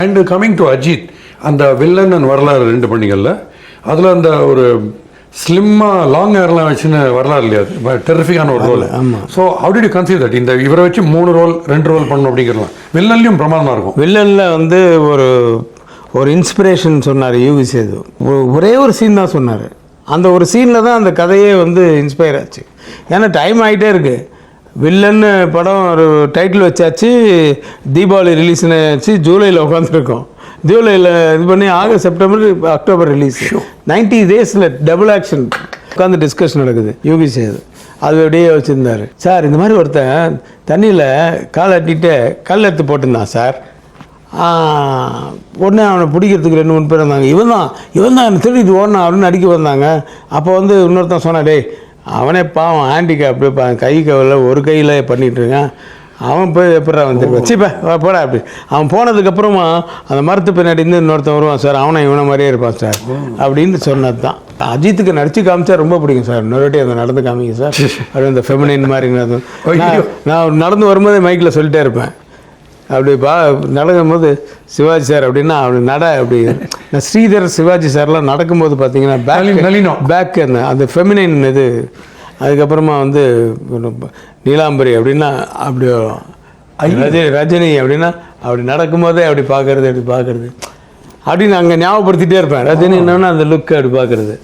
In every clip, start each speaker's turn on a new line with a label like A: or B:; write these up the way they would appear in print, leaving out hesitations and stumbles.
A: And coming to Ajith, அந்த villain and வரலாறு 2 பணிகளில் அதில் அந்த ஒரு ஸ்லிம்மாக லாங் ஹேர்லாம் வச்சுன்னு வரலாறு இல்லையா, டெரிஃபிக்கான ஒரு ரோல். So how did you conceive that? இந்த இவரை வச்சு 3 ரோல் 2 ரோல் பண்ணணும் அப்படிங்கிறலாம் வில்லன்லையும் பிரமாதமாக இருக்கும்.
B: வில்லனில் வந்து ஒரு இன்ஸ்பிரேஷன் சொன்னார் யூவி சேது. ஒரே ஒரு சீன் தான் சொன்னார். அந்த ஒரு சீனில் தான் அந்த கதையே வந்து இன்ஸ்பயர் ஆச்சு. ஏன்னா டைம் ஆகிட்டே இருக்குது. வில்லன்னு படம் ஒரு டைட்டில் வச்சாச்சு, தீபாவளி ரிலீஸ்னு ஆச்சு, ஜூலையில் உட்காந்துருக்கோம். ஜூலையில் இது பண்ணி ஆகஸ்ட் செப்டம்பர் அக்டோபர் ரிலீஸ். 90 டேஸில் டபுள் ஆக்ஷன் உட்காந்து டிஸ்கஷன் நடக்குது. யூவி சேது அது அப்படியே வச்சுருந்தார். சார் இந்த மாதிரி ஒருத்தன் தண்ணியில் காலை அட்டிட்டு கல் எடுத்து போட்டிருந்தான் சார். உடனே அவனை பிடிக்கிறதுக்கு 2-3 பேர் வந்தாங்க. இவன் தான் திருடிட்டு ஓடனா அப்படின்னு அடிக்க வந்தாங்க. அப்போ வந்து இன்னொருத்தன் சொன்னா, டேய் அவனே பாவம் ஹேண்டிகேப்டு, கை கவலை ஒரு கையில் பண்ணிகிட்டு இருக்கான், அவன் போய் எப்படா வந்துருப்பான், சீப்பா போடா அப்படி. அவன் போனதுக்கப்புறமா அந்த மரத்து பின்னாடி இருந்து இன்னொருத்தன் வருவான் சார், அவனை இவனை மாதிரியே இருப்பான் சார் அப்படின்னு சொன்னது தான். அஜித்துக்கு நடிச்சு காமிச்சா ரொம்ப பிடிக்கும் சார். இன்னொருட்டி அதை நடந்து காமிங்க சார் அப்படி அந்த ஃபெமினின் மாதிரி. நான் நடந்து வரும்போதே மைக்கில் சொல்லிட்டே இருப்பேன். அப்படி நடக்கும் போது சிவாஜி சார் அப்படின்னா அப்படி அப்படி நான் ஸ்ரீதர் சிவாஜி சார்லாம் நடக்கும்போது பார்த்தீங்கன்னா பேக் அந்த ஃபெமினைன் இது. அதுக்கப்புறமா வந்து நீலாம்பரி அப்படின்னா அப்படி ரஜினி அப்படின்னா அப்படி நடக்கும்போதே அப்படி பார்க்கறது அப்படின்னு அங்கே ஞாபகப்படுத்திகிட்டே இருப்பேன். ரஜினி என்னன்னா அந்த லுக் அப்படி பார்க்கறது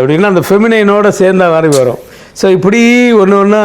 B: அப்படின்னா அந்த ஃபெமினைனோட சேர்ந்த மாதிரி வரும். ஸோ இப்படி ஒன்று ஒன்றா